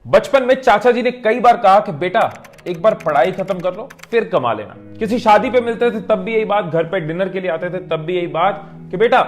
बचपन में चाचा जी ने कई बार कहा कि बेटा एक बार पढ़ाई खत्म कर लो फिर कमा लेना। किसी शादी पे मिलते थे तब भी यही बात, घर पे डिनर के लिए आते थे तब भी यही बात कि बेटा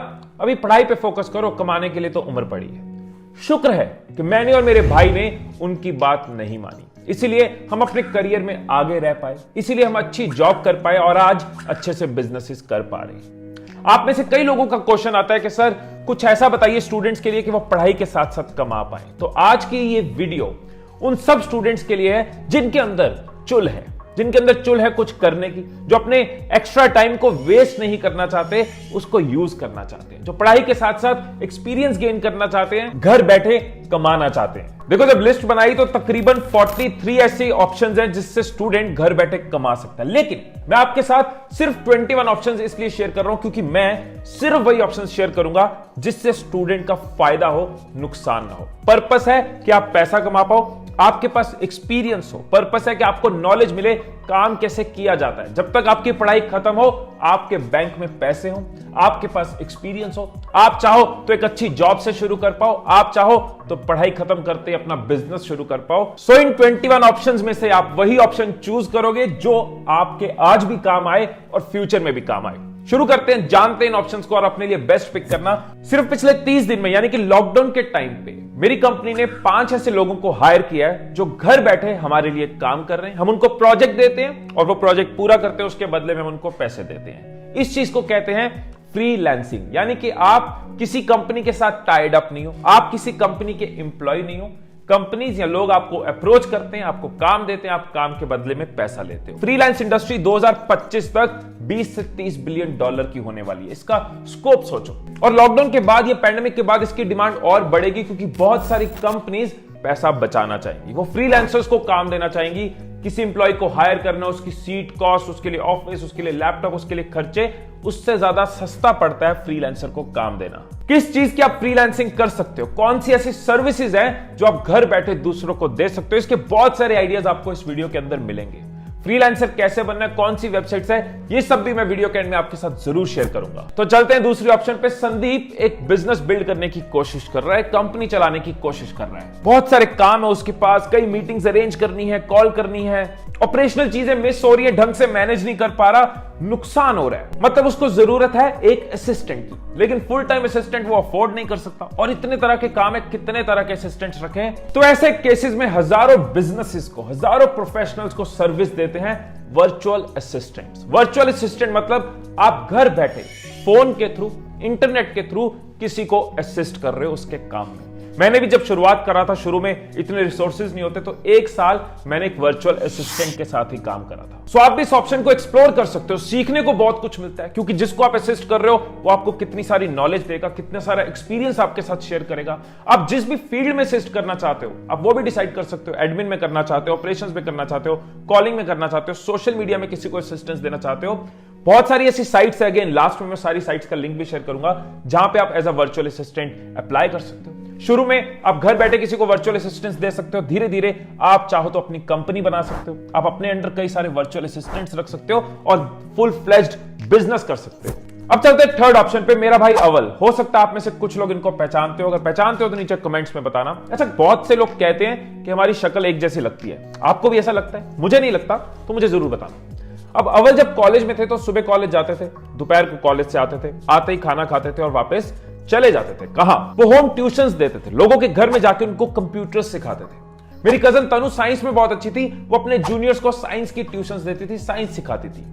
अभी पढ़ाई पे फोकस करो, कमाने के लिए तो उम्र पड़ी है। शुक्र है कि मैंने और मेरे भाई ने उनकी बात नहीं मानी, इसीलिए हम अपने करियर में आगे रह पाए, इसीलिए हम अच्छी जॉब कर पाए और आज अच्छे से बिजनेसेस कर पा रहे हैं। आप में से कई लोगों का क्वेश्चन आता है कि सर कुछ ऐसा बताइए स्टूडेंट्स के लिए कि वो पढ़ाई के साथ साथ कमा पाए। तो आज की ये वीडियो उन सब स्टूडेंट्स के लिए है जिनके अंदर चुल है, जिनके अंदर चुल है कुछ करने की, जो अपने एक्स्ट्रा टाइम को वेस्ट नहीं करना चाहते, उसको यूज करना चाहते हैं, जो पढ़ाई के साथ साथ एक्सपीरियंस गेन करना चाहते हैं, घर बैठे कमाना चाहते हैं। देखो जब लिस्ट बनाई तो तकरीबन 43 ऐसे ऑप्शंस हैं जिससे स्टूडेंट घर बैठे कमा सकता है, लेकिन मैं आपके साथ सिर्फ 21 ऑप्शंस इसलिए शेयर कर रहा हूं क्योंकि मैं सिर्फ वही ऑप्शंस शेयर करूंगा जिससे स्टूडेंट का फायदा हो, नुकसान ना हो। पर्पस है कि आप पैसा कमा पाओ, आपके पास एक्सपीरियंस हो, पर्पस है कि आपको नॉलेज मिले काम कैसे किया जाता है। जब तक आपकी पढ़ाई खत्म हो, आपके बैंक में पैसे हो, आपके पास एक्सपीरियंस हो, आप चाहो तो एक अच्छी जॉब से शुरू कर पाओ, आप चाहो तो पढ़ाई खत्म करते अपना बिजनेस शुरू कर पाओ। सो इन 21 ऑप्शंस में से आप वही ऑप्शन चूज करोगे जो आपके आज भी काम आए और फ्यूचर में भी काम आए। शुरू करते हैं, जानते हैं इन ऑप्शंस को और अपने लिए बेस्ट पिक करना। सिर्फ पिछले 30 दिन में यानी कि लॉकडाउन के टाइम पे मेरी कंपनी ने 5 ऐसे लोगों को हायर किया है जो घर बैठे हमारे लिए काम कर रहे हैं। हम उनको प्रोजेक्ट देते हैं और वो प्रोजेक्ट पूरा करते हैं, उसके बदले में हम उनको पैसे देते हैं। इस चीज को कहते हैं फ्रीलांसिंग, यानी कि आप किसी कंपनी के साथ टाइड अप नहीं हो, आप किसी कंपनी के एम्प्लॉय नहीं हो। कंपनीज या लोग आपको अप्रोच करते हैं, आपको काम देते हैं, आप काम के बदले में पैसा लेते हो। फ्रीलांस इंडस्ट्री 2025 तक 20 से 30 बिलियन डॉलर की होने वाली है, इसका स्कोप सोचो। और लॉकडाउन के बाद, ये पैंडेमिक के बाद इसकी डिमांड और बढ़ेगी क्योंकि बहुत सारी कंपनीज पैसा बचाना चाहेंगी, वो फ्रीलांसर्स को काम देना चाहेंगी। किसी एम्प्लॉय को हायर करना, उसकी सीट कॉस्ट, उसके लिए ऑफिस, उसके लिए लैपटॉप, उसके लिए खर्चे, उससे ज्यादा सस्ता पड़ता है फ्रीलांसर को काम देना। किस चीज की आप फ्रीलांसिंग कर सकते हो, कौन सी ऐसी सर्विसेज हैं जो आप घर बैठे दूसरों को दे सकते हो, इसके बहुत सारे आइडियाज आपको इस वीडियो के अंदर मिलेंगे। फ्रीलांसर कैसे बनना है, कौन सी वेबसाइट्स है, ये सब भी मैं वीडियो के एंड में आपके साथ जरूर शेयर करूंगा। तो चलते हैं दूसरी ऑप्शन पे। संदीप एक बिजनेस बिल्ड करने की कोशिश कर रहा है, कंपनी चलाने की कोशिश कर रहा है, बहुत सारे काम है उसके पास, कई मीटिंग्स अरेंज करनी है, कॉल करनी है, ऑपरेशनल चीजें मिस हो रही है, ढंग से मैनेज नहीं कर पा रहा, नुकसान हो रहा है। मतलब उसको जरूरत है एक असिस्टेंट की, लेकिन फुल टाइम असिस्टेंट वो अफोर्ड नहीं कर सकता। और इतने तरह के काम है, कितने तरह के असिस्टेंट्स रखें। तो ऐसे केसेस में हजारों बिजनेसेस को, हजारों प्रोफेशनल्स को सर्विस देते हैं वर्चुअल असिस्टेंट्स। वर्चुअल असिस्टेंट मतलब आप घर बैठे फोन के थ्रू, इंटरनेट के थ्रू किसी को असिस्ट कर रहे हो उसके काम में। मैंने भी जब शुरुआत करा था, शुरू में इतने रिसोर्सेज नहीं होते, तो 1 साल मैंने एक वर्चुअल असिस्टेंट के साथ ही काम करा था। सो आप भी इस ऑप्शन को एक्सप्लोर कर सकते हो, सीखने को बहुत कुछ मिलता है क्योंकि जिसको आप असिस्ट कर रहे हो वो आपको कितनी सारी नॉलेज देगा, कितना सारा एक्सपीरियंस आपके साथ शेयर करेगा। आप जिस भी फील्ड में असिस्ट करना चाहते हो आप वो भी डिसाइड कर सकते हो। एडमिन में करना चाहते हो, ऑपरेशंस में करना चाहते हो, कॉलिंग में करना चाहते हो, सोशल मीडिया में किसी को असिस्टेंस देना चाहते हो, बहुत सारी ऐसी साइट्स है। अगेन लास्ट में मैं सारी साइट्स का लिंक भी शेयर करूंगा जहां पे आप as a virtual assistant apply कर सकते हो। शुरू में आप घर बैठे किसी को वर्चुअल असिस्टेंस दे सकते हो, धीरे धीरे आप चाहो तो अपनी कंपनी बना सकते हो, आप अपने अंडर कई सारे वर्चुअल असिस्टेंट्स रख सकते हो और फुल फ्लेज्ड बिजनेस कर सकते हो। अब चलते हैं थर्ड ऑप्शन पे। मेरा भाई अवल, हो सकता है आप में से कुछ लोग इनको पहचानते हो, अगर पहचानते हो तो नीचे कमेंट्स में बताना। अच्छा, बहुत से लोग कहते हैं कि हमारी शक्ल एक जैसी लगती है, आपको भी ऐसा लगता है? मुझे नहीं लगता, तो मुझे जरूर बताना। अब अवल जब कॉलेज में थे तो सुबह कॉलेज जाते थे, दोपहर को कॉलेज से आते थे, आते ही खाना खाते थे और वापस चले जाते थे। कहां? वो होम ट्यूशंस देते थे, लोगों के घर में जाकर उनको कंप्यूटर सिखाते थे। मेरी कजन तनु साइंस में बहुत अच्छी थी, वो अपने जूनियर्स को साइंस की ट्यूशंस देती थी, साइंस सिखाती थी।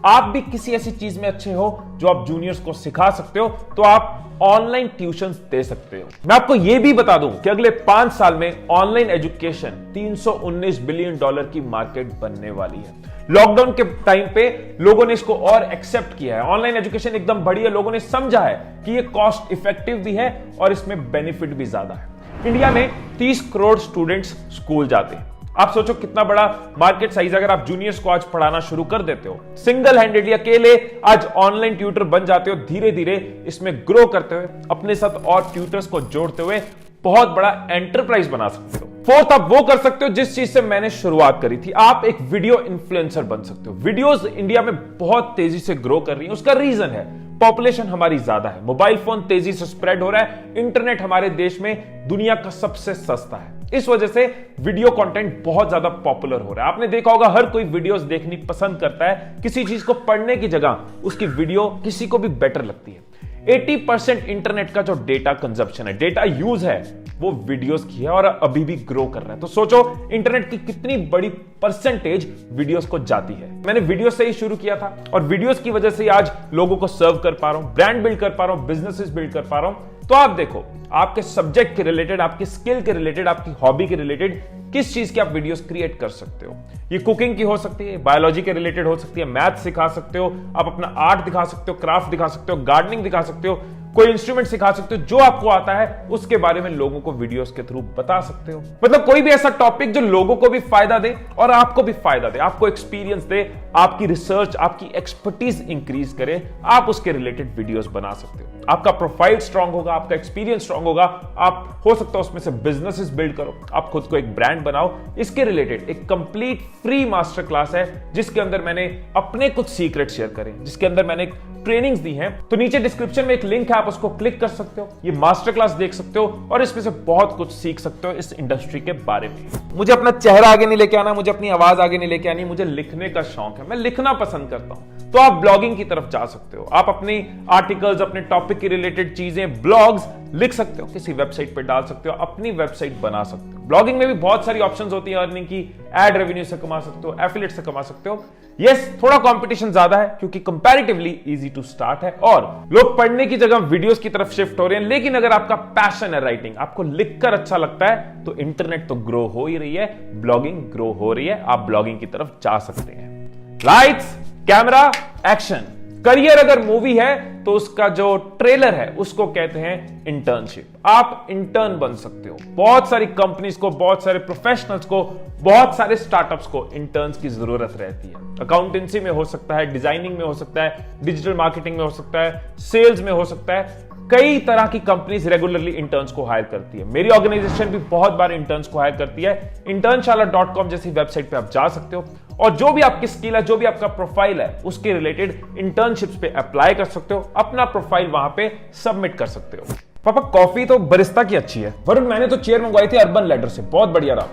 आप भी किसी ऐसी चीज में अच्छे हो जो आप जूनियर्स को सिखा सकते हो, तो आप ऑनलाइन ट्यूशंस दे सकते हो। मैं आपको यह भी बता दूं कि अगले 5 साल में ऑनलाइन एजुकेशन 319 बिलियन डॉलर की मार्केट बनने वाली है। लॉकडाउन के टाइम पे लोगों ने इसको और एक्सेप्ट किया है, ऑनलाइन एजुकेशन एकदम बढ़ी है, लोगों ने समझा है कि ये कॉस्ट इफेक्टिव भी है और इसमें बेनिफिट भी ज्यादा है। इंडिया में 30 करोड़ स्टूडेंट्स स्कूल जाते हैं। आप सोचो कितना बड़ा मार्केट साइज अगर आप जूनियर्स को आज पढ़ाना शुरू कर देते हो, सिंगल हैंडेडली अकेले आज ऑनलाइन ट्यूटर बन जाते हो, धीरे धीरे इसमें ग्रो करते हुए अपने साथ और ट्यूटर्स को जोड़ते हुए बहुत बड़ा एंटरप्राइज बना सकते हो। फोर्थ, आप वो कर सकते हो जिस चीज से मैंने शुरुआत करी थी, आप एक वीडियो इन्फ्लुएंसर बन सकते हो। वीडियोस इंडिया में बहुत तेजी से ग्रो कर रही है, उसका रीजन है पॉपुलेशन हमारी ज्यादा है, मोबाइल फोन तेजी से स्प्रेड हो रहा है, इंटरनेट हमारे देश में दुनिया का सबसे सस्ता है। इस वजह से वीडियो कंटेंट बहुत ज्यादा पॉपुलर हो रहा है। आपने देखा होगा हर कोई वीडियोस देखनी पसंद करता है, किसी चीज को पढ़ने की जगह उसकी वीडियो किसी को भी बेटर लगती है। 80% इंटरनेट का जो डेटा कंजप्शन है, डेटा यूज है, वो वीडियोस की है और अभी भी ग्रो कर रहा है। तो सोचो इंटरनेट की कितनी बड़ी परसेंटेज वीडियोस को जाती है। मैंने वीडियो से ही शुरू किया था और वीडियोस की वजह से आज लोगों को सर्व कर पा रहा हूं, ब्रांड बिल्ड कर पा रहा हूं, बिजनेसेस बिल्ड कर पा रहा हूं। तो आप देखो, आपके सब्जेक्ट के रिलेटेड, आपकी स्किल के रिलेटेड, आपकी हॉबी के रिलेटेड किस चीज की आप वीडियोस क्रिएट कर सकते हो। ये कुकिंग की हो सकती है, बायोलॉजी के रिलेटेड हो सकती है, मैथ सिखा सकते हो, आप अपना आर्ट दिखा सकते हो, क्राफ्ट दिखा सकते हो, गार्डनिंग दिखा सकते हो, कोई इंस्ट्रूमेंट सिखा सकते हो, जो आपको आता है उसके बारे में लोगों को वीडियोस के थ्रू बता सकते हो। मतलब कोई भी ऐसा टॉपिक जो लोगों को भी फायदा दे और आपको भी फायदा दे, आपको एक्सपीरियंस दे, आपकी रिसर्च, आपकी एक्सपर्टीज इंक्रीज करे, आप उसके रिलेटेड वीडियोस बना सकते हो। आपका प्रोफाइल स्ट्रांग होगा, आपका एक्सपीरियंस स्ट्रांग होगा, आप हो सकता है उसमें से बिजनेसेस बिल्ड करो, आप खुद को एक ब्रांड बनाओ। इसके रिलेटेड एक कंप्लीट फ्री मास्टर क्लास है जिसके अंदर मैंने अपने कुछ सीक्रेट शेयर करे, जिसके अंदर मैंने ट्रेनिंग्स दी हैं। तो नीचे डिस्क्रिप्शन में एक लिंक है, आप उसको क्लिक कर सकते हो, ये मास्टर क्लास देख सकते हो और इसमें से बहुत कुछ सीख सकते हो इस इंडस्ट्री के बारे में। मुझे अपना चेहरा आगे नहीं लेके आना, मुझे अपनी आवाज आगे नहीं लेके आनी, मुझे लिखने का शौक है, मैं लिखना पसंद करता हूं। तो आप ब्लॉगिंग की तरफ जा सकते हो, आप अपनी आर्टिकल्स, अपने टॉपिक की रिलेटेड चीजें, ब्लॉग्स लिख सकते हो, किसी वेबसाइट पे डाल सकते हो, अपनी वेबसाइट बना सकते हो। ब्लॉगिंग में भी बहुत सारी ऑप्शंस होती है अर्निंग की, एड रेवेन्यू से कमा सकते हो, एफिलिएट से कमा सकते हो। यस, थोड़ा कंपटीशन ज्यादा है क्योंकि कंपैरेटिवली इजी टू स्टार्ट है और लोग पढ़ने की जगह वीडियोस की तरफ शिफ्ट हो रहे हैं। लेकिन अगर आपका पैशन है राइटिंग, आपको लिखकर अच्छा लगता है, तो इंटरनेट तो ग्रो हो ही रही है, ब्लॉगिंग ग्रो हो रही है, आप ब्लॉगिंग की तरफ जा सकते हैं। Lights, camera, action. करियर अगर मूवी है तो उसका जो ट्रेलर है उसको कहते हैं इंटर्नशिप। आप इंटर्न बन सकते हो। बहुत सारी कंपनीज को, बहुत सारे प्रोफेशनल्स को, बहुत सारे स्टार्टअप्स को इंटर्न्स की जरूरत रहती है। अकाउंटेंसी में हो सकता है, डिजाइनिंग में हो सकता है, डिजिटल मार्केटिंग में हो सकता है, सेल्स में हो सकता है। कई तरह की कंपनीज रेगुलरली इंटर्न्स को हायर करती है। मेरी ऑर्गेनाइजेशन भी बहुत बार इंटर्न्स को हायर करती है। internshalla.com जैसी वेबसाइट पे आप जा सकते हो और जो भी आपकी स्किल है, जो भी आपका प्रोफाइल है, उसके रिलेटेड इंटर्नशिप्स पे अप्लाई कर सकते हो, अपना प्रोफाइल वहां पे सबमिट कर सकते हो। पापा कॉफी तो बरिस्ता की अच्छी है। वरुण मैंने तो चेयर मंगवाई थी अर्बन लैडर से, बहुत बढ़िया रहा।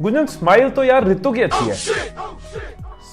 गुंजन स्माइल तो यार रितु की अच्छी है।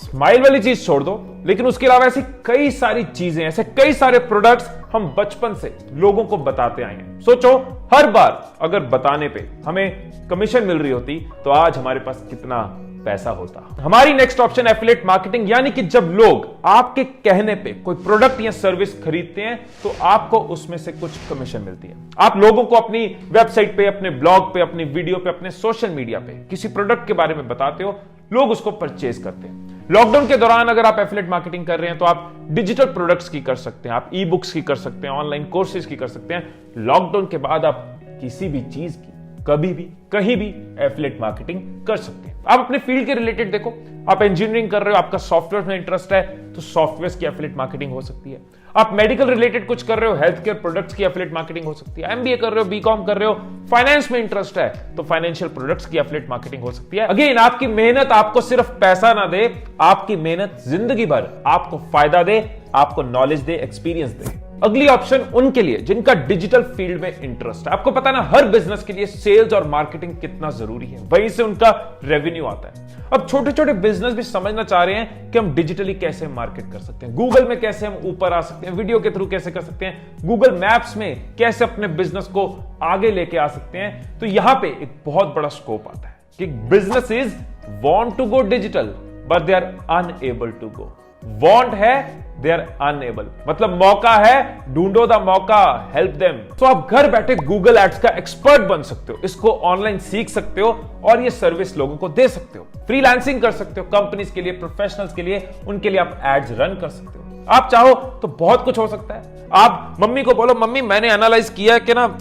स्माइल वाली चीज छोड़ दो, लेकिन उसके अलावा ऐसी कई सारी चीजें, ऐसे कई सारे प्रोडक्ट्स हम बचपन से लोगों को बताते आए हैं। सोचो हर बार अगर बताने पे हमें कमीशन मिल रही होती तो आज हमारे पास कितना पैसा होता। हमारी नेक्स्ट ऑप्शन एफिलिएट मार्केटिंग, यानी कि जब लोग आपके कहने पे कोई प्रोडक्ट या सर्विस खरीदते हैं तो आपको उसमें से कुछ कमीशन मिलती है। आप लोगों को अपनी वेबसाइट पे, अपने ब्लॉग पे, अपनी वीडियो पे, अपने सोशल मीडिया पे किसी प्रोडक्ट के बारे में बताते हो, लोग उसको परचेज करते हैं। लॉकडाउन के दौरान अगर आप एफिलिएट मार्केटिंग कर रहे हैं तो आप डिजिटल प्रोडक्ट्स की कर सकते हैं, आप ई बुक्स की कर सकते हैं, ऑनलाइन कोर्सेज की कर सकते हैं। लॉकडाउन के बाद आप किसी भी चीज की कभी भी कहीं भी एफिलिएट मार्केटिंग कर सकते हैं। आप अपने फील्ड के रिलेटेड देखो, आप इंजीनियरिंग कर रहे हो, आपका सॉफ्टवेयर में इंटरेस्ट है तो सॉफ्टवेयर की एफिलिएट मार्केटिंग हो सकती है। आप मेडिकल रिलेटेड कुछ कर रहे हो, हेल्थ केयर प्रोडक्ट्स की एफिलिएट मार्केटिंग हो सकती है। एमबीए कर रहे हो, बीकॉम कर रहे हो, फाइनेंस में इंटरेस्ट है तो फाइनेंशियल प्रोडक्ट्स की एफिलिएट मार्केटिंग हो सकती है। अगेन, आपकी मेहनत आपको सिर्फ पैसा ना दे, आपकी मेहनत जिंदगी भर आपको फायदा दे, आपको नॉलेज दे, एक्सपीरियंस दे। अगली ऑप्शन उनके लिए जिनका डिजिटल फील्ड में इंटरेस्ट है। आपको पता है ना, हर बिजनेस के लिए सेल्स और मार्केटिंग कितना जरूरी है, वहीं से उनका रेवेन्यू आता है। अब छोटे छोटे बिजनेस भी समझना चाह रहे हैं कि हम डिजिटली कैसे मार्केट कर सकते हैं, गूगल में कैसे हम ऊपर आ सकते हैं, वीडियो के थ्रू कैसे कर सकते हैं, गूगल मैप्स में कैसे अपने बिजनेस को आगे लेके आ सकते हैं। तो यहां पे एक बहुत बड़ा स्कोप आता है कि businesses want to go digital but they are unable to go. Want है, दे आर अनएबल, मतलब मौका है, ढूंढो द मौका, हेल्प देम। तो आप घर बैठे गूगल एड्स का एक्सपर्ट बन सकते हो, इसको ऑनलाइन सीख सकते हो और ये सर्विस लोगों को दे सकते हो। फ्रीलांसिंग कर सकते हो, कंपनीज के लिए, प्रोफेशनल्स के लिए, उनके लिए आप एड्स रन कर सकते हो। आप चाहो तो बहुत कुछ हो सकता है। आप मम्मी को बोलो, मम्मी मैंने एनालाइज किया है कि ना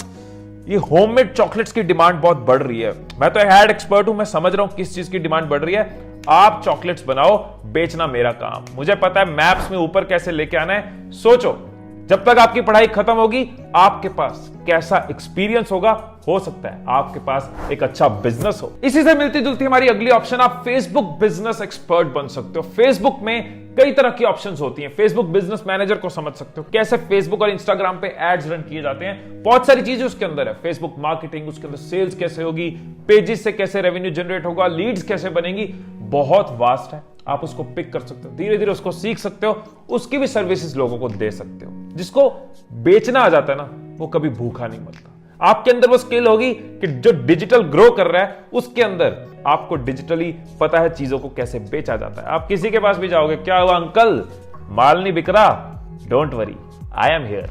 ये होममेड चॉकलेट्स की डिमांड बहुत बढ़ रही है, मैं तो एड एक्सपर्ट हूं, मैं समझ रहा हूं किस चीज की डिमांड बढ़ रही है, आप चॉकलेट्स बनाओ, बेचना मेरा काम, मुझे पता है मैप्स में ऊपर कैसे लेके आना है। सोचो जब तक आपकी पढ़ाई खत्म होगी आपके पास कैसा एक्सपीरियंस होगा, हो सकता है आपके पास एक अच्छा बिजनेस हो। इसी से मिलती जुलती हमारी अगली ऑप्शन, आप फेसबुक बिजनेस एक्सपर्ट बन सकते हो। फेसबुक में कई तरह की ऑप्शंस होती हैं। फेसबुक बिजनेस मैनेजर को समझ सकते हो, कैसे फेसबुक और इंस्टाग्राम पे एड्स रन किए जाते हैं। बहुत सारी चीजें उसके अंदर है। फेसबुक मार्केटिंग, उसके अंदर सेल्स कैसे होगी, पेजेस से कैसे रेवेन्यू जनरेट होगा, लीड्स कैसे बनेंगी, बहुत वास्ट है। आप उसको पिक कर सकते हो, धीरे धीरे उसको सीख सकते हो, उसकी भी सर्विसेज लोगों को दे सकते हो। जिसको बेचना आ जाता है ना, वो कभी भूखा नहीं मरता। आपके अंदर वो स्किल होगी कि जो डिजिटल ग्रो कर रहा है उसके अंदर आपको डिजिटली पता है चीजों को कैसे बेचा जाता है। आप किसी के पास भी जाओगे, क्या हुआ अंकल, माल नहीं बिक रहा, don't worry, I am here.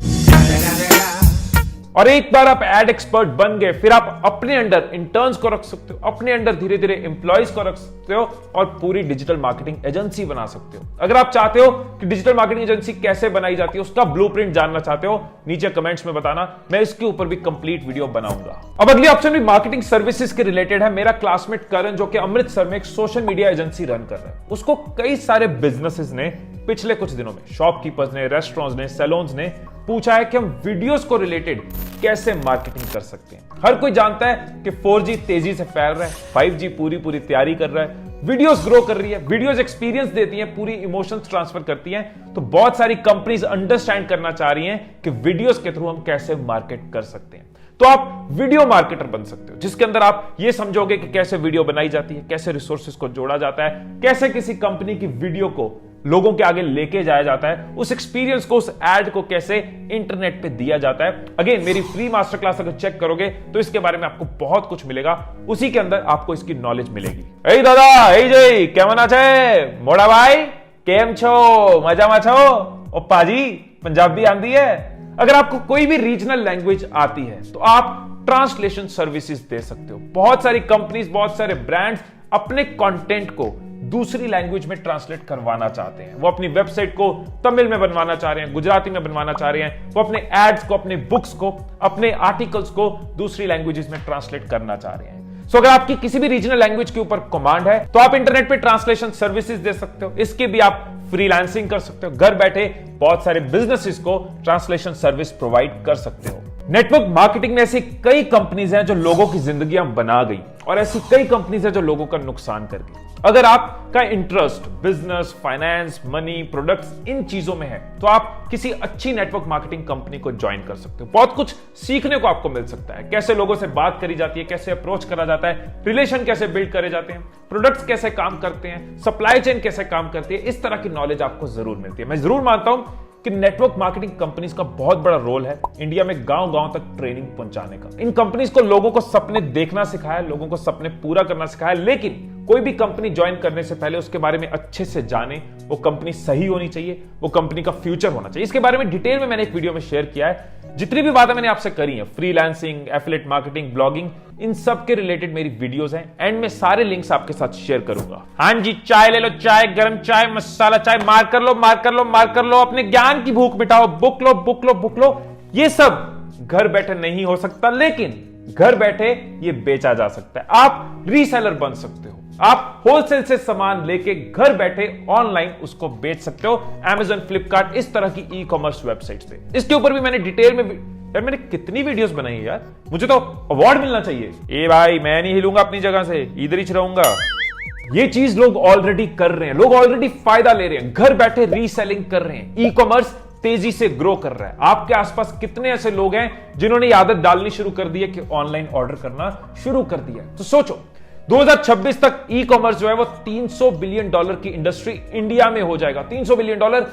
और एक बार आप एड एक्सपर्ट बन गए, फिर आप अपने अंडर इंटर्न्स को रख सकते हो, अपने अंडर धीरे धीरे एम्प्लॉइज को रख सकते हो और पूरी डिजिटल मार्केटिंग एजेंसी बना सकते हो। अगर आप चाहते हो कि डिजिटल मार्केटिंग एजेंसी कैसे बनाई जाती है, उसका ब्लूप्रिंट जानना चाहते हो, नीचे कमेंट्स में बताना, मैं इसके ऊपर भी कंप्लीट वीडियो बनाऊंगा। अब अगली ऑप्शन भी मार्केटिंग सर्विसेज के रिलेटेड है। मेरा क्लासमेट करण, जो कि अमृतसर में एक सोशल मीडिया एजेंसी रन कर रहा है, उसको कई सारे बिजनेसेस ने पिछले कुछ दिनों में, शॉपकीपर्स ने, रेस्टोरेंट्स ने, सैलून्स ने पूछा है कि हम वीडियोस को रिलेटेड कैसे मार्केटिंग कर सकते हैं। हर कोई जानता है कि 4G तेजी से फैल रहा है, 5G पूरी तैयारी कर रहा है, वीडियोस ग्रो कर रही है, वीडियोस एक्सपीरियंस देती हैं, पूरी इमोशंस ट्रांसफर करती हैं। तो बहुत सारी कंपनीज अंडरस्टैंड करना चाह रही हैं कि वीडियोस के थ्रू हम कैसे मार्केट कर सकते हैं। तो आप वीडियो मार्केटर बन सकते हो, जिसके अंदर आप ये समझोगे कि कैसे वीडियो बनाई जाती है, कैसे रिसोर्सेज को जोड़ा जाता है, कैसे किसी कंपनी की वीडियो को लोगों के आगे लेके जाया जाता है, उस एक्सपीरियंस को, उस एड को कैसे इंटरनेट पे दिया जाता है। अगेन, मेरी फ्री मास्टर क्लास अगर चेक करोगे तो इसके बारे में आपको बहुत कुछ मिलेगा, उसी के अंदर आपको इसकी नॉलेज मिलेगी। ए दादा, ए जय, केमन आछे मोड़ा भाई, केम छो, मजा छो? ओ पाजी, पंजाबी आंदी है? अगर आपको कोई भी रीजनल लैंग्वेज आती है तो आप ट्रांसलेशन सर्विसेज दे सकते हो। बहुत सारी कंपनीज, बहुत सारे ब्रांड्स अपने कंटेंट को दूसरी लैंग्वेज में ट्रांसलेट करवाना चाहते हैं। वो अपनी वेबसाइट को तमिल में बनवाना चाह रहे हैं, गुजराती में बनवाना चाह रहे हैं, वो अपने एड्स को, अपने बुक्स को, अपने आर्टिकल्स को दूसरी लैंग्वेजेस में ट्रांसलेट करना चाह रहे हैं। सो अगर आपकी किसी भी रीजनल लैंग्वेज के ऊपर कमांड है तो आप इंटरनेट पे ट्रांसलेशन सर्विसेज दे सकते हो। इसके भी आप फ्रीलांसिंग कर सकते हो, घर बैठे बहुत सारे बिजनेसेस को ट्रांसलेशन सर्विस प्रोवाइड कर सकते हो। नेटवर्क मार्केटिंग में ऐसी कई कंपनीज हैं जो लोगों की जिंदगियां बना गई और ऐसी कई कंपनीज हैं जो लोगों का नुकसान कर गई। अगर आपका interest business, finance, money, products, इन चीजों में है तो आप किसी अच्छी नेटवर्क मार्केटिंग कंपनी को ज्वाइन कर सकते हो। बहुत कुछ सीखने को आपको मिल सकता है, कैसे लोगों से बात करी जाती है, कैसे अप्रोच करा जाता है, रिलेशन कैसे बिल्ड करे जाते हैं, प्रोडक्ट्स कैसे काम करते हैं, सप्लाई चेन कैसे काम करती है। इस तरह की नॉलेज आपको जरूर मिलती है। मैं जरूर मानता हूं कि नेटवर्क मार्केटिंग कंपनीज का बहुत बड़ा रोल है इंडिया में गांव-गांव तक ट्रेनिंग पहुंचाने का। इन कंपनीज को लोगों को सपने देखना सिखाया, लोगों को सपने पूरा करना सिखाया, लेकिन कोई भी कंपनी ज्वाइन करने से पहले उसके बारे में अच्छे से जाने, वो कंपनी सही होनी चाहिए, वो कंपनी का फ्यूचर होना चाहिए। इसके बारे में डिटेल में मैंने एक वीडियो में शेयर किया है। जितनी भी बातें मैंने आपसे करी हैं, फ्रीलांसिंग, एफिलिएट मार्केटिंग, ब्लॉगिंग, इन सब के रिलेटेड मेरी वीडियोस हैं, एंड में सारे लिंक्स आपके साथ शेयर करूंगा। हाँ जी, चाय ले लो, चाय, गरम चाय, मसाला चाय, मार कर लो, मार कर लो, मार कर लो, अपने ज्ञान की भूख मिटाओ, बुक लो, बुक लो, बुक लो। ये सब घर बैठे नहीं हो सकता, लेकिन घर बैठे ये बेचा जा सकता है। आप रीसेलर बन सकते हो, आप होलसेल से सामान लेके घर बैठे ऑनलाइन उसको बेच सकते हो। Amazon, फ्लिपकार्ट, इस तरह की ई कॉमर्स वेबसाइट से। इसके ऊपर भी मैंने डिटेल में, यार मैंने कितनी वीडियोस बनाई है यार, मुझे तो अवार्ड मिलना चाहिए। ए भाई, मैं नहीं हिलूंगा अपनी जगह से, इधर ही रहूंगा। ये चीज लोग ऑलरेडी कर रहे हैं, लोग ऑलरेडी फायदा ले रहे हैं, घर बैठे रीसेलिंग कर रहे हैं। ई कॉमर्स तेजी से ग्रो कर रहा है। आपके आसपास कितने ऐसे लोग हैं जिन्होंने ये आदत डालनी शुरू कर दी है कि ऑनलाइन ऑर्डर करना शुरू कर दिया है। तो सोचो 2026 तक ई कॉमर्स जो है वो $300 बिलियन की इंडस्ट्री इंडिया में हो जाएगा। $300 बिलियन।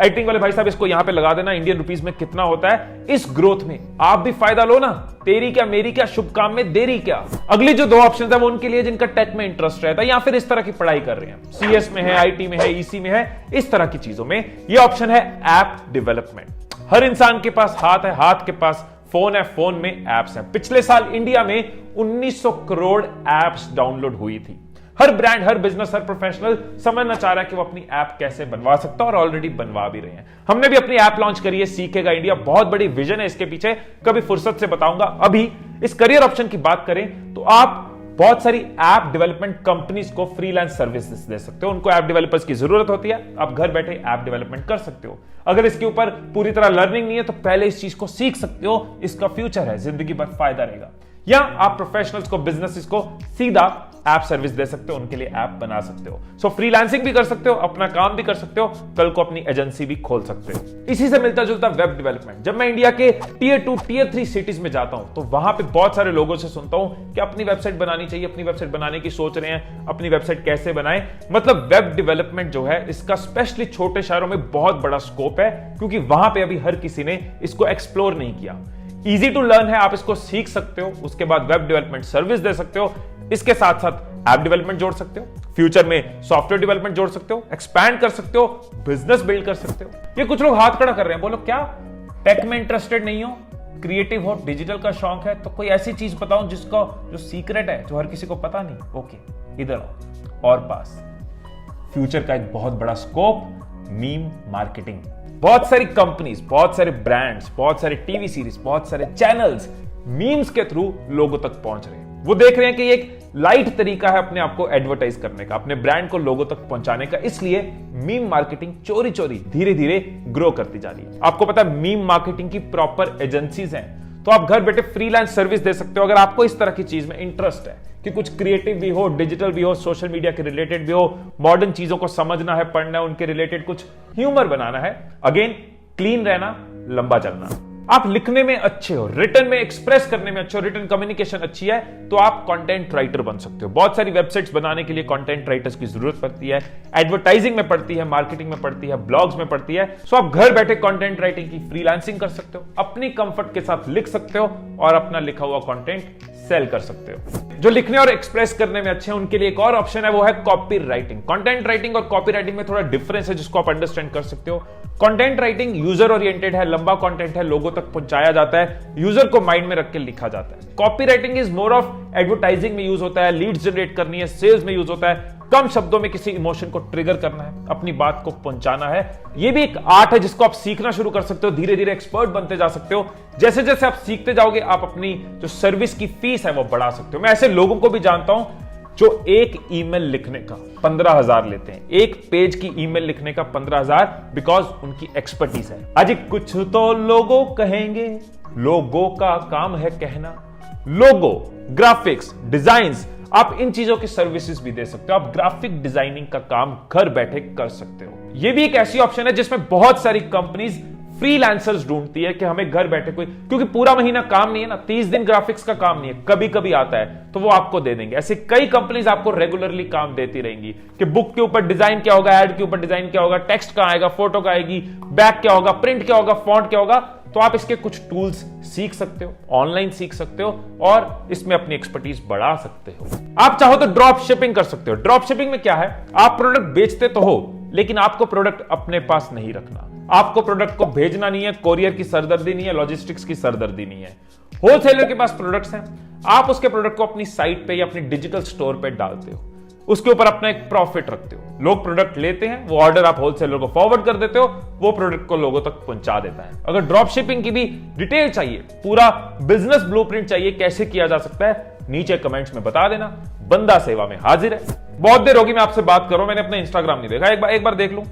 एक्टिंग वाले भाई साहब इसको यहां पे लगा देना, इंडियन रुपीस में कितना होता है। इस ग्रोथ में आप भी फायदा लो ना, तेरी क्या मेरी क्या, शुभ काम में देरी क्या। अगली जो दो ऑप्शन है वो उनके लिए जिनका टेक में इंटरेस्ट रहता है या फिर इस तरह की पढ़ाई कर रहे हैं, सीएस में है, आईटी में है, ईसी में है, इस तरह की चीजों में ये ऑप्शन है ऐप डेवलपमेंट। हर इंसान के पास हाथ है, हाथ के पास फोन है, फोन में एप्स हैं। पिछले साल इंडिया में 1900 करोड़ एप्स डाउनलोड हुई थी। हर ब्रांड, हर बिजनेस, हर प्रोफेशनल समझना चाह रहा है कि वो अपनी ऐप कैसे बनवा सकता है और ऑलरेडी बनवा भी रहे हैं। हमने भी अपनी ऐप लॉन्च करी है, सीखेगा इंडिया। बहुत बड़ी विजन है इसके पीछे, कभी फुर्सत से बताऊंगा। अभी इस करियर ऑप्शन की बात करें तो आप बहुत सारी ऐप डेवलपमेंट कंपनीज को फ्रीलांस सर्विसेज दे सकते हो। उनको ऐप डेवलपर्स की जरूरत होती है, आप घर बैठे ऐप डेवलपमेंट कर सकते हो। अगर इसके ऊपर पूरी तरह लर्निंग नहीं है तो पहले इस चीज को सीख सकते हो, इसका फ्यूचर है, जिंदगी भर फायदा रहेगा। या आप प्रोफेशनल्स को, बिजनेसेस को सीधा ऐप सर्विस दे सकते हो, उनके लिए ऐप बना सकते हो। सो फ्रीलांसिंग भी कर सकते हो, अपना काम भी कर सकते हो, कल को अपनी एजेंसी भी खोल सकते हो। इसी से मिलता जुलता वेब डेवलपमेंट। जब मैं इंडिया के टियर 2 टियर 3 सिटीज में जाता हूं तो वहां पे बहुत सारे लोगों से सुनता हूं कि अपनी वेबसाइट बनानी चाहिए, अपनी वेबसाइट बनाने की सोच रहे हैं, अपनी वेबसाइट कैसे बनाएं। मतलब वेब डेवलपमेंट जो है इसका स्पेशली छोटे शहरों में बहुत बड़ा स्कोप है, क्योंकि वहां पे अभी हर किसी ने इसको एक्सप्लोर नहीं किया। इजी टू लर्न है, आप इसको सीख सकते हो, उसके बाद वेब डेवलपमेंट सर्विस दे सकते हो, इसके साथ साथ ऐप डेवलपमेंट जोड़ सकते हो, फ्यूचर में सॉफ्टवेयर डेवलपमेंट जोड़ सकते हो, एक्सपैंड कर सकते हो, बिजनेस बिल्ड कर सकते हो। ये कुछ लोग हाथ खड़ा कर रहे हैं, बोलो क्या टेक में इंटरेस्टेड नहीं हो, क्रिएटिव हो, डिजिटल का शौक है, तो कोई ऐसी चीज बताओ जिसको जो सीक्रेट है, जो हर किसी को पता नहीं। ओके, इधर आओ और पास। फ्यूचर का एक बहुत बड़ा स्कोप, मीम मार्केटिंग। बहुत सारी कंपनीज, बहुत सारे ब्रांड्स, बहुत सारे टीवी सीरीज, बहुत सारे चैनल्स मीम्स के थ्रू लोगों तक पहुंच रहे हैं। वो देख रहे हैं कि एक लाइट तरीका है अपने आप को एडवर्टाइज करने का, अपने ब्रांड को लोगों तक पहुंचाने का, इसलिए मीम मार्केटिंग चोरी चोरी धीरे धीरे ग्रो करती जा रही है। आपको पता है मीम मार्केटिंग की प्रॉपर एजेंसीज हैं, तो आप घर बैठे फ्रीलांस सर्विस दे सकते हो। अगर आपको इस तरह की चीज में इंटरेस्ट है कि कुछ क्रिएटिव भी हो, डिजिटल भी हो, सोशल मीडिया के रिलेटेड भी हो, मॉडर्न चीजों को समझना है, पढ़ना है, उनके रिलेटेड कुछ ह्यूमर बनाना है, अगेन क्लीन रहना, लंबा चलना, आप लिखने में अच्छे हो, रिटन में एक्सप्रेस करने में अच्छे हो, रिटन कम्युनिकेशन अच्छी है, तो आप कंटेंट राइटर बन सकते हो। बहुत सारी वेबसाइट्स बनाने के लिए कंटेंट राइटर्स की जरूरत पड़ती है, एडवर्टाइजिंग में पड़ती है, मार्केटिंग में पड़ती है, ब्लॉग्स में पड़ती है। सो आप घर बैठे कंटेंट राइटिंग की फ्रीलांसिंग कर सकते हो, अपनी कंफर्ट के साथ लिख सकते हो और अपना लिखा हुआ कंटेंट सेल कर सकते हो। जो लिखने और एक्सप्रेस करने में अच्छे हैं उनके लिए एक और ऑप्शन है, वो है कॉपी राइटिंग। कंटेंट राइटिंग और कॉपी राइटिंग में थोड़ा डिफरेंस है जिसको आप अंडरस्टैंड कर सकते हो। कंटेंट राइटिंग यूजर ओरिएंटेड है, लंबा कंटेंट है, लोगों तक पहुंचाया जाता है, यूजर को माइंड में रख के लिखा जाता है। Copy writing is more of advertising में यूज होता है, लीड्स जनरेट करनी है, सेल्स में यूज होता है, कम शब्दों में किसी इमोशन को ट्रिगर करना है, अपनी बात को पहुंचाना है। यह भी एक आर्ट है जिसको आप सीखना शुरू कर सकते हो, धीरे धीरे एक्सपर्ट बनते जा सकते हो। जैसे जैसे आप सीखते जाओगे आप अपनी जो सर्विस की फीस है वो बढ़ा सकते हो। मैं ऐसे लोगों को भी जानता हूं जो एक ईमेल लिखने का 15,000 लेते हैं, एक पेज की ईमेल लिखने का 15,000, बिकॉज उनकी एक्सपर्टीज है। अजी कुछ तो लोगों कहेंगे, लोगों का काम है कहना। लोगो, ग्राफिक्स, डिजाइन्स, आप इन चीजों की सर्विसेज भी दे सकते हो। आप ग्राफिक डिजाइनिंग का काम घर बैठे कर सकते हो। यह भी एक ऐसी ऑप्शन है जिसमें बहुत सारी कंपनीज फ्रीलांसर्स ढूंढती है कि हमें घर बैठे कोई, क्योंकि पूरा महीना काम नहीं है ना, 30 दिन ग्राफिक्स का काम नहीं है, कभी कभी आता है तो वो आपको दे देंगे। ऐसे कई कंपनीज आपको रेगुलरली काम देती रहेंगी कि बुक के ऊपर डिजाइन क्या होगा, एड के ऊपर डिजाइन क्या होगा, टेक्स्ट कहां आएगा, फोटो कहां आएगी, बैक क्या होगा, प्रिंट क्या होगा, फॉन्ट क्या होगा। तो आप इसके कुछ टूल्स सीख सकते हो, ऑनलाइन सीख सकते हो और इसमें अपनी एक्सपर्टीज बढ़ा सकते हो। आप चाहो तो ड्रॉप शिपिंग कर सकते हो। ड्रॉप शिपिंग में क्या है, आप प्रोडक्ट बेचते तो हो लेकिन आपको प्रोडक्ट अपने पास नहीं रखना, आपको प्रोडक्ट को भेजना नहीं है, कोरियर की सरदर्दी नहीं है, लॉजिस्टिक्स की सरदर्दी नहीं है। होलसेलर के पास प्रोडक्ट्स हैं, आप उसके प्रोडक्ट को अपनी साइट पे या अपनी डिजिटल स्टोर पे डालते हो, उसके ऊपर अपना एक प्रॉफिट रखते हो। लोग प्रोडक्ट लेते हैं, वो ऑर्डर आप होलसेलर को फॉरवर्ड कर देते हो, वो प्रोडक्ट को लोगों तक पहुंचा देता है। अगर ड्रॉप शिपिंग की भी डिटेल चाहिए, पूरा बिजनेस ब्लूप्रिंट चाहिए कैसे किया जा सकता है, नीचे कमेंट्स में बता देना, बंदा सेवा में हाजिर है। बहुत देर होगी मैं आपसे बात कर रहा हूं, मैंने अपना इंस्टाग्राम नहीं देखा, एक बार देख लूं।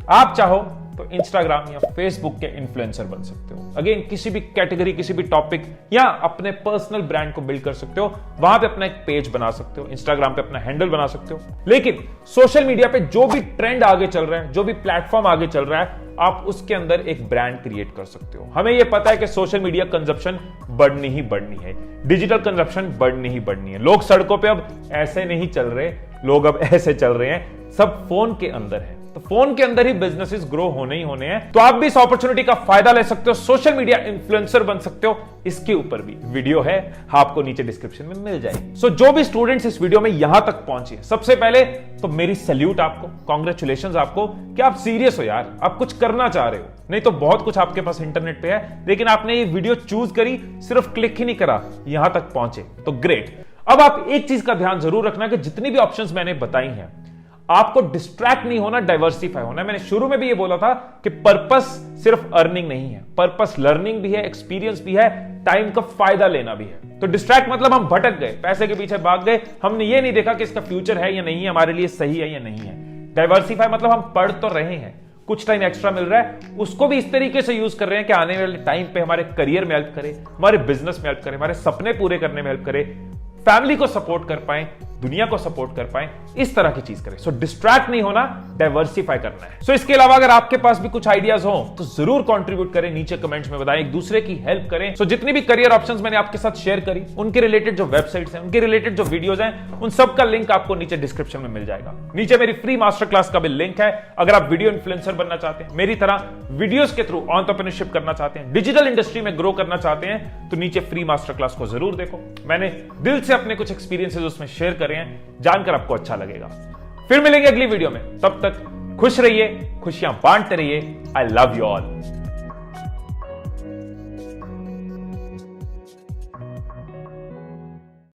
आप चाहो तो इंस्टाग्राम या फेसबुक के इन्फ्लुएंसर बन सकते हो। अगेन किसी भी कैटेगरी, किसी भी टॉपिक या अपने पर्सनल ब्रांड को बिल्ड कर सकते हो, वहां पे अपना एक पेज बना सकते हो, इंस्टाग्राम पे अपना हैंडल बना सकते हो। लेकिन सोशल मीडिया पे जो भी ट्रेंड आगे चल रहा है, जो भी प्लेटफॉर्म आगे चल रहा है, आप उसके अंदर एक ब्रांड क्रिएट कर सकते हो। हमें यह पता है कि सोशल मीडिया कंजप्शन बढ़नी ही बढ़नी है, डिजिटल कंजप्शन बढ़नी ही बढ़नी है। लोग सड़कों पे अब ऐसे नहीं चल रहे, लोग अब ऐसे चल रहे हैं, सब फोन के अंदर है, तो फोन के अंदर ही बिजनेसेस ग्रो होने ही होने हैं। तो आप भी इस अपॉर्चुनिटी का फायदा ले सकते हो, सोशल मीडिया इन्फ्लुएंसर बन सकते हो। इसके ऊपर भी वीडियो है, आपको नीचे डिस्क्रिप्शन में मिल जाएगी। सो जो भी स्टूडेंट्स इस वीडियो में यहां तक पहुंचे, सबसे पहले तो मेरी सैल्यूट आपको, कांग्रेचुलेशंस आपको कि आप सीरियस हो यार, आप कुछ करना चाह रहे हो। नहीं तो बहुत कुछ आपके पास इंटरनेट पे है, लेकिन आपने ये वीडियो चूज करी, सिर्फ क्लिक ही नहीं करा, यहां तक पहुंचे, तो ग्रेट। अब आप एक चीज का ध्यान जरूर रखना कि जितनी भी ऑप्शंस मैंने बताई हैं, आपको डिस्ट्रैक्ट नहीं होना, डाइवर्सिफाई होना है। मैंने शुरू में भी ये बोला था कि पर्पस सिर्फ अर्निंग नहीं है, पर्पस लर्निंग भी है, एक्सपीरियंस भी है, टाइम का फायदा लेना भी है। तो डिस्ट्रैक्ट मतलब हम भटक गए, पैसे के पीछे भाग गए, हमने ये नहीं देखा कि इसका फ्यूचर है या नहीं है, हमारे लिए सही है या नहीं है। डाइवर्सिफाई मतलब हम पढ़ तो रहे हैं, कुछ टाइम एक्स्ट्रा मिल रहा है, उसको भी इस तरीके से यूज कर रहे हैं कि आने वाले टाइम पे हमारे करियर में हेल्प करे, हमारे बिजनेस में हेल्प करे, हमारे सपने पूरे करने में हेल्प करे, फैमिली को सपोर्ट कर पाए, दुनिया को सपोर्ट कर पाए, इस तरह की चीज करें। सो डिस्ट्रैक्ट नहीं होना, डाइवर्सिफाई करना है। सो इसके अलावा अगर आपके पास भी कुछ आइडियाज हो तो जरूर कंट्रीब्यूट करें, नीचे कमेंट्स में बताएं, एक दूसरे की हेल्प करें। सो जितनी भी करियर ऑप्शंस मैंने आपके साथ शेयर करी, उनके रिलेटेड जो वेबसाइट्स हैं, उनके रिलेटेड जो वीडियोज हैं, उन सब का लिंक आपको नीचे डिस्क्रिप्शन में मिल जाएगा। नीचे मेरी फ्री मास्टर क्लास का भी लिंक है। अगर आप वीडियो इन्फ्लुएंसर बनना चाहते हैं, मेरी तरह वीडियोस के थ्रू एंटरप्रेन्योरशिप करना चाहते हैं, डिजिटल इंडस्ट्री में ग्रो करना चाहते हैं, तो नीचे फ्री मास्टर क्लास को जरूर देखो। मैंने दिल से अपने कुछ एक्सपीरियंसेस उसमें शेयर करे हैं, जानकर आपको अच्छा लगेगा। फिर मिलेंगे अगली वीडियो में, तब तक खुश रहिए, खुशियां बांटते रहिए। I love you all.